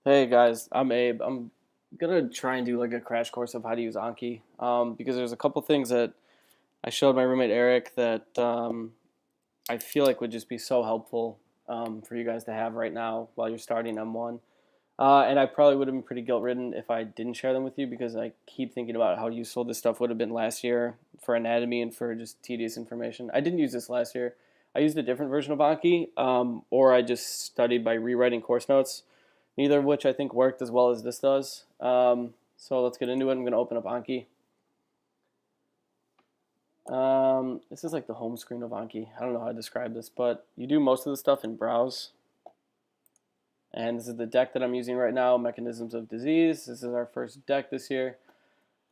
Hey guys, I'm Abe. I'm gonna try and do like a crash course of how to use Anki, because there's a couple things that I showed my roommate Eric that I feel like would just be so helpful for you guys to have right now while you're starting M1. And I probably would have been pretty guilt-ridden if I didn't share them with you because I keep thinking about how useful this stuff would have been last year for anatomy and for just tedious information. I didn't use this last year. I used a different version of Anki, or I just studied by rewriting course notes, neither of which I think worked as well as this does. So let's get into it. I'm going to open up Anki. This is like the home screen of Anki. I don't know how to describe this, but you do most of the stuff in Browse. And this is the deck that I'm using right now, Mechanisms of Disease. This is our first deck this year.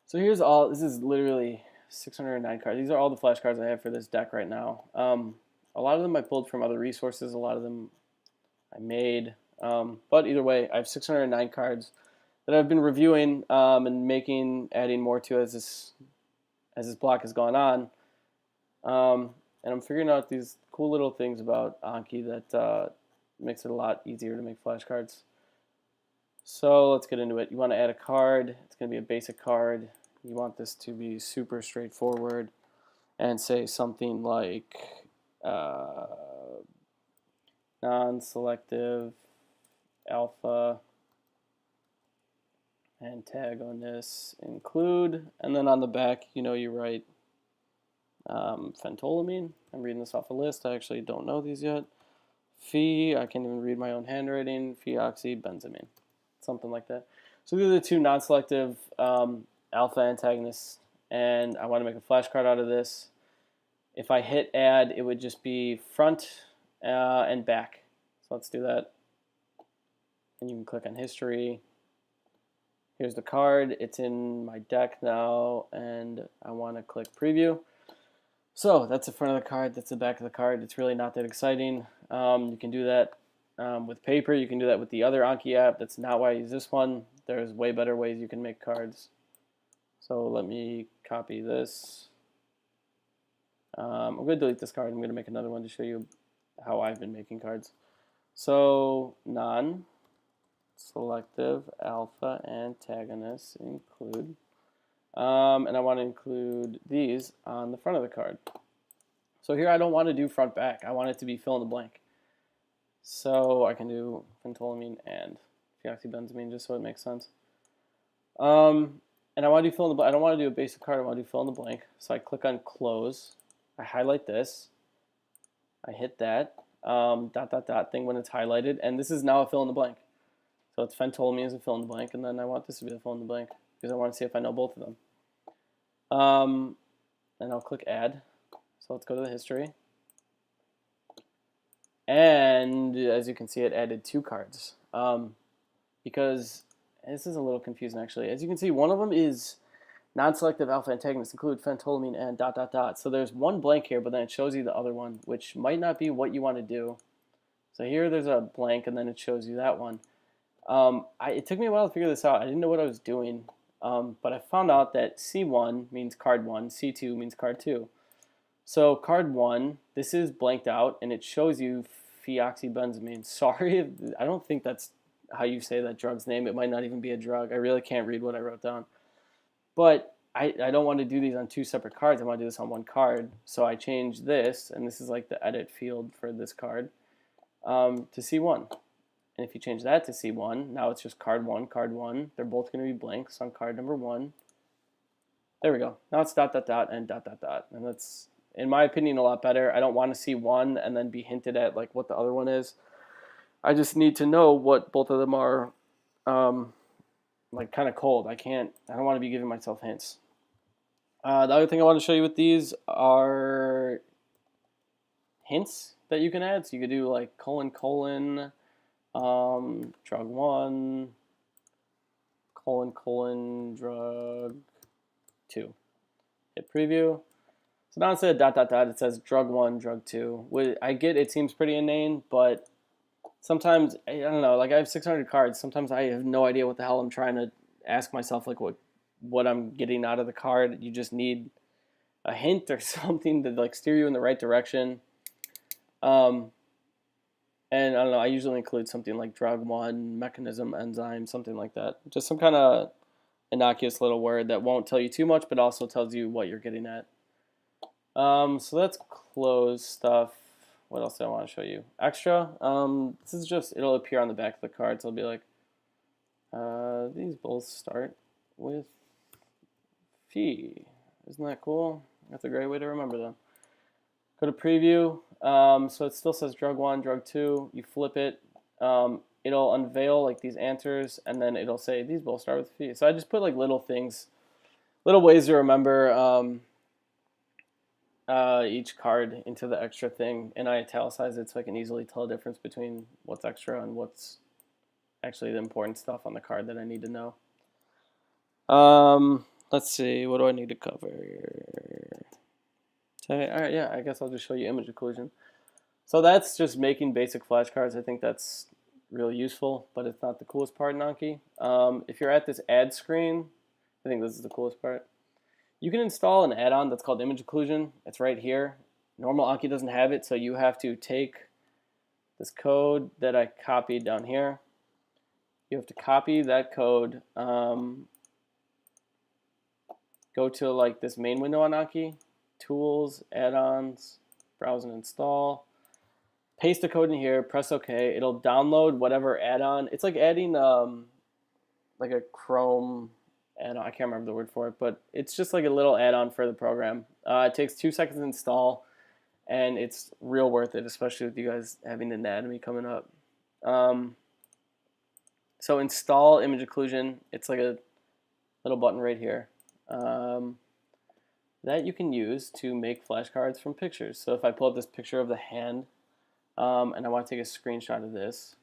So here's all, this is literally 609 cards. These are all the flashcards I have for this deck right now. A lot of them I pulled from other resources, a lot of them I made. But either way, I have 609 cards that I've been reviewing and adding more to as this block has gone on. And I'm figuring out these cool little things about Anki that makes it a lot easier to make flashcards. So let's get into it. You want to add a card. It's going to be a basic card. You want this to be super straightforward and say something like non-selective alpha antagonist include, and then on the back, you write phentolamine. I'm reading this off a list. I actually don't know these yet. I can't even read my own handwriting. Pheoxybenzamine, something like that. So these are the two non-selective alpha antagonists, and I want to make a flashcard out of this. If I hit add, it would just be front and back. So let's do that. And you can click on history. Here's the card. It's in my deck now, and I want to click preview. So that's the front of the card. That's the back of the card. It's really not that exciting. You can do that with paper. You can do that with the other Anki app. That's not why I use this one. There's way better ways you can make cards. So let me copy this. I'm going to delete this card. I'm going to make another one to show you how I've been making cards. So non-selective alpha antagonists include. And I want to include these on the front of the card. So here I don't want to do front back. I want it to be fill in the blank. So I can do phentolamine and pheoxybenzamine just so it makes sense. And I want to do fill in the blank. I don't want to do a basic card. I want to do fill in the blank. So I click on close. I highlight this. I hit that dot thing when it's highlighted, and this is now a fill in the blank. So it's phentolamine as a fill in the blank, and then I want this to be a fill in the blank because I want to see if I know both of them. And I'll click add. So let's go to the history. And as you can see, it added two cards. Because this is a little confusing actually. As you can see, one of them is non-selective alpha antagonists include phentolamine and dot dot dot. So there's one blank here, but then it shows you the other one, which might not be what you want to do. So here there's a blank, and then it shows you that one. It took me a while to figure this out. I didn't know what I was doing. But I found out that C1 means card 1, C2 means card 2. So card 1, this is blanked out, and it shows you pheoxybenzamine. Sorry, I don't think that's how you say that drug's name. It might not even be a drug. I really can't read what I wrote down. But I don't want to do these on two separate cards. I want to do this on one card. So I changed this, and this is like the edit field for this card, to C1. And if you change that to C1, now it's just card 1, card 1. They're both going to be blanks on card number 1. There we go. Now it's dot, dot, dot, and dot, dot, dot. And that's, in my opinion, a lot better. I don't want to see one and then be hinted at like what the other one is. I just need to know what both of them are, like kind of cold. I don't want to be giving myself hints. The other thing I want to show you with these are hints that you can add. So you could do like colon, drug 1, colon, drug 2. Hit preview. So now instead of dot, dot, dot, it says drug 1, drug 2. I get it seems pretty inane, but sometimes, I don't know, like I have 600 cards. Sometimes I have no idea what the hell I'm trying to ask myself, like what I'm getting out of the card. You just need a hint or something to like steer you in the right direction. And I don't know, I usually include something like drug one, mechanism, enzyme, something like that. Just some kind of innocuous little word that won't tell you too much, but also tells you what you're getting at. So that's close stuff. What else do I want to show you? Extra. This is just, it'll appear on the back of the card. So it'll be like, these both start with Phi. Isn't that cool? That's a great way to remember them. Go to preview. So it still says drug 1, drug 2. You flip it. It'll unveil like these answers, and then it'll say these both start with Phi. So I just put like little things, little ways to remember each card into the extra thing, and I italicize it so I can easily tell the difference between what's extra and what's actually the important stuff on the card that I need to know. Let's see, what do I need to cover? Okay, all right, yeah, I guess I'll just show you image occlusion. So that's just making basic flashcards. I think that's really useful, but it's not the coolest part in Anki. If you're at this add screen, I think this is the coolest part. You can install an add-on that's called image occlusion. It's right here. Normal Anki doesn't have it, so you have to take this code that I copied down here. You have to copy that code, go to like this main window on Anki, tools, add-ons, browse and install, paste the code in here, press OK. It'll download whatever add-on. It's like adding like a Chrome add-on. I can't remember the word for it, but it's just like a little add-on for the program. It takes 2 seconds to install, and it's real worth it, especially with you guys having anatomy coming up. So install image occlusion. It's like a little button right here that you can use to make flashcards from pictures. So if I pull up this picture of the hand and I want to take a screenshot of this,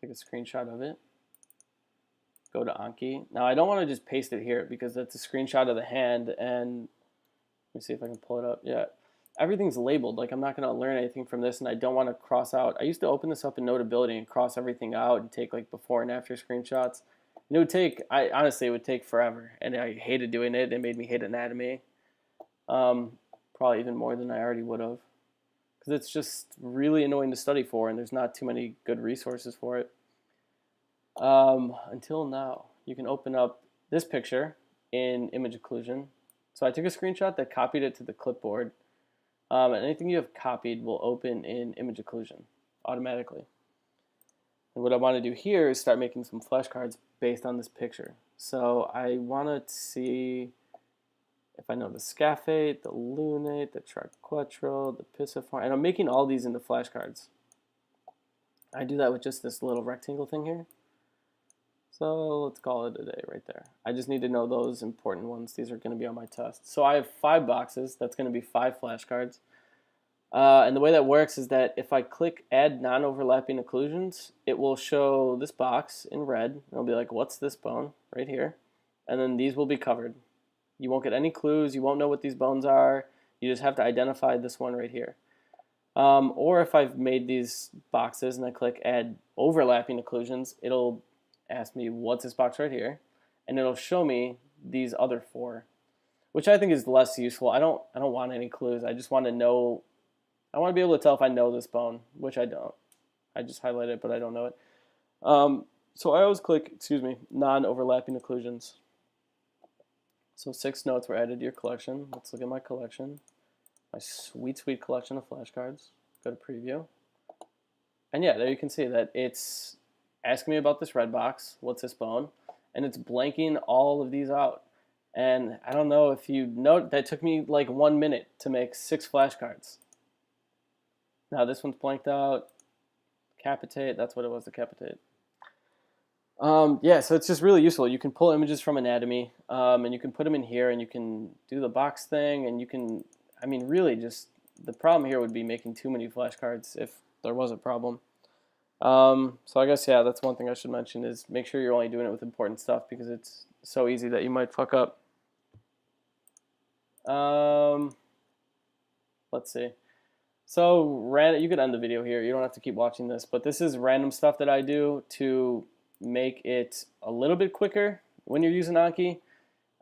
take a screenshot of it, go to Anki. Now I don't want to just paste it here because that's a screenshot of the hand, and let me see if I can pull it up. Yeah, everything's labeled. Like I'm not going to learn anything from this, and I don't want to cross out. I used to open this up in Notability and cross everything out and take like before and after screenshots. And it would take, honestly, it would take forever, and I hated doing it. It made me hate anatomy, probably even more than I already would have, because it's just really annoying to study for, and there's not too many good resources for it. Until now, you can open up this picture in image occlusion. So I took a screenshot that copied it to the clipboard, and anything you have copied will open in image occlusion automatically. And what I want to do here is start making some flashcards based on this picture. So I want to see if I know the scaphate, the lunate, the triquetral, the pisiform, and I'm making all these into flashcards. I do that with just this little rectangle thing here. So let's call it a day right there. I just need to know those important ones. These are going to be on my test. So I have 5 boxes. That's going to be 5 flashcards. And the way that works is that if I click Add Non-Overlapping Occlusions, it will show this box in red. It'll be like, what's this bone? Right here. And then these will be covered. You won't get any clues. You won't know what these bones are. You just have to identify this one right here. Or if I've made these boxes and I click Add Overlapping Occlusions, it'll ask me, what's this box right here? And it'll show me these other 4, which I think is less useful. I don't want any clues. I just want to know. I want to be able to tell if I know this bone, which I don't. I just highlight it, but I don't know it. So I always click, non-overlapping occlusions. So 6 notes were added to your collection. Let's look at my collection. My sweet, sweet collection of flashcards. Go to preview. And yeah, there you can see that it's asking me about this red box. What's this bone? And it's blanking all of these out. And I don't know if you note, that took me like 1 minute to make 6 flashcards. Now this one's blanked out. Capitate, that's what it was, the capitate. Yeah, so it's just really useful. You can pull images from anatomy, and you can put them in here, and you can do the box thing, and you can, I mean, really just, the problem here would be making too many flashcards if there was a problem. So I guess, yeah, that's one thing I should mention is make sure you're only doing it with important stuff because it's so easy that you might fuck up. Let's see. So you could end the video here. You don't have to keep watching this, but this is random stuff that I do to make it a little bit quicker when you're using Anki.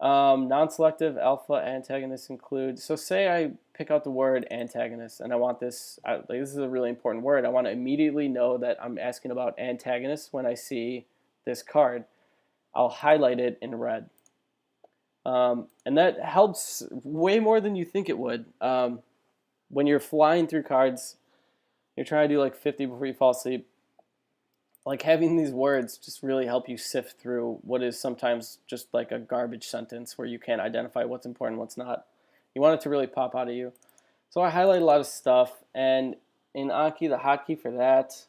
Non-selective alpha antagonists include, so say pick out the word antagonist, and I want this, like, this is a really important word. I want to immediately know that I'm asking about antagonist when I see this card. I'll highlight it in red. And that helps way more than you think it would. When you're flying through cards, you're trying to do like 50 before you fall asleep. Like, having these words just really help you sift through what is sometimes just like a garbage sentence where you can't identify what's important and what's not. You want it to really pop out of you. So I highlight a lot of stuff, and in Anki, the hotkey for that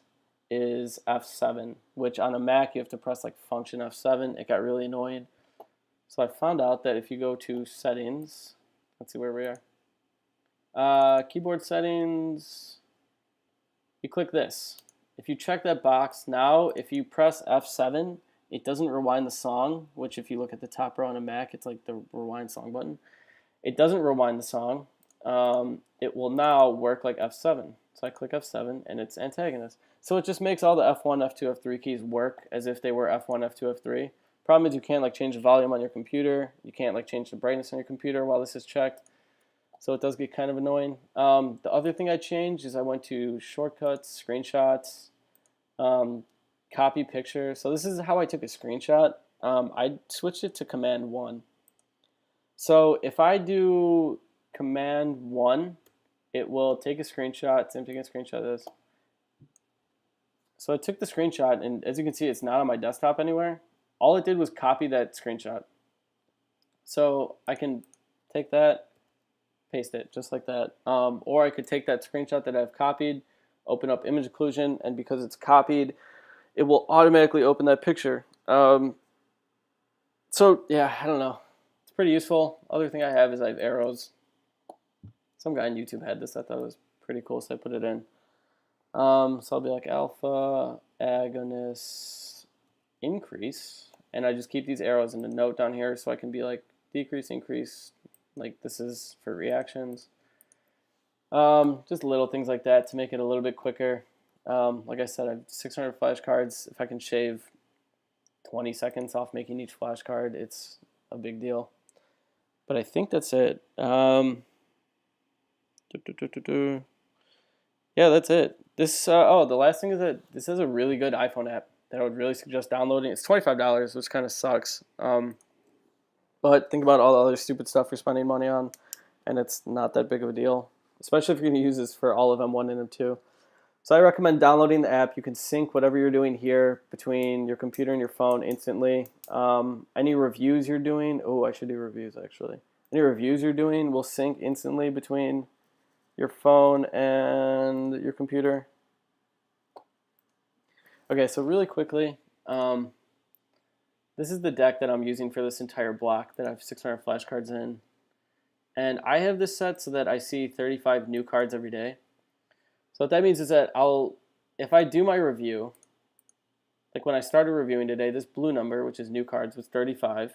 is F7, which on a Mac you have to press like function F7. It got really annoying. So I found out that if you go to settings, let's see where we are. Keyboard settings, you click this. If you check that box, now if you press F7, it doesn't rewind the song, which if you look at the top row on a Mac, it's like the rewind song button. It doesn't rewind the song. It will now work like F7. So I click F7 and it's antagonist. So it just makes all the F1, F2, F3 keys work as if they were F1, F2, F3. Problem is you can't like change the volume on your computer. You can't like change the brightness on your computer while this is checked. So it does get kind of annoying. The other thing I changed is I went to shortcuts, screenshots, copy picture. So this is how I took a screenshot. I switched it to command 1. So if I do command 1, it will take a screenshot. So I'm taking a screenshot of this. So I took the screenshot, and as you can see, it's not on my desktop anywhere. All it did was copy that screenshot. So I can take that, paste it just like that. Or I could take that screenshot that I've copied, open up image occlusion, and because it's copied, it will automatically open that picture. So yeah, I don't know. It's pretty useful. Other thing I have is I have arrows. Some guy on YouTube had this. I thought it was pretty cool, so I put it in. So I'll be like alpha, agonist, increase, and I just keep these arrows in the note down here so I can be like decrease, increase, like this is for reactions. Just little things like that to make it a little bit quicker. Like I said, I have 600 flashcards. If I can shave 20 seconds off making each flashcard, it's a big deal. But I think that's it. Yeah, that's it. This oh, the last thing is that this is a really good iPhone app that I would really suggest downloading. It's $25, which kind of sucks. But think about all the other stupid stuff you're spending money on, and it's not that big of a deal, especially if you're going to use this for all of M1 and M2. So I recommend downloading the app. You can sync whatever you're doing here between your computer and your phone instantly. Any reviews you're doing, oh, I should do reviews actually. Any reviews you're doing will sync instantly between your phone and your computer. Okay, so really quickly, this is the deck that I'm using for this entire block that I have 600 flashcards in. And I have this set so that I see 35 new cards every day. So what that means is that if I do my review, like when I started reviewing today, this blue number, which is new cards, was 35.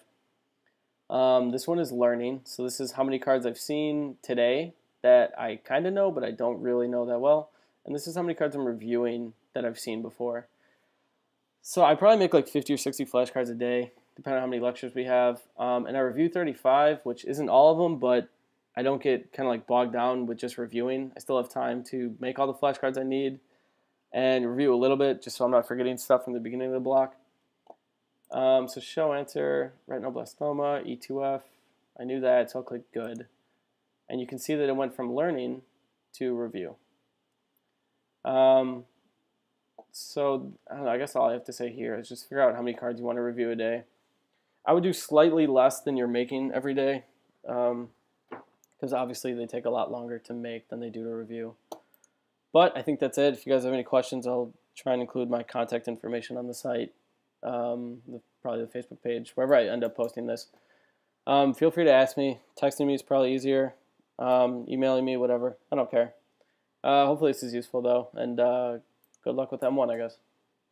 This one is learning, so this is how many cards I've seen today that I kind of know, but I don't really know that well. And this is how many cards I'm reviewing that I've seen before. So I probably make like 50 or 60 flashcards a day, depending on how many lectures we have. And I review 35, which isn't all of them, but I don't get kind of like bogged down with just reviewing. I still have time to make all the flashcards I need and review a little bit, just so I'm not forgetting stuff from the beginning of the block. So show answer, retinoblastoma, E2F. I knew that, so I'll click good. And you can see that it went from learning to review. So I don't know, I guess all I have to say here is just figure out how many cards you want to review a day. I would do slightly less than you're making every day, because obviously they take a lot longer to make than they do to review. But I think that's it. If you guys have any questions, I'll try and include my contact information on the site, probably the Facebook page, wherever I end up posting this. Feel free to ask me. Texting me is probably easier. Emailing me, whatever. I don't care. Hopefully this is useful, though, and good luck with M1, I guess.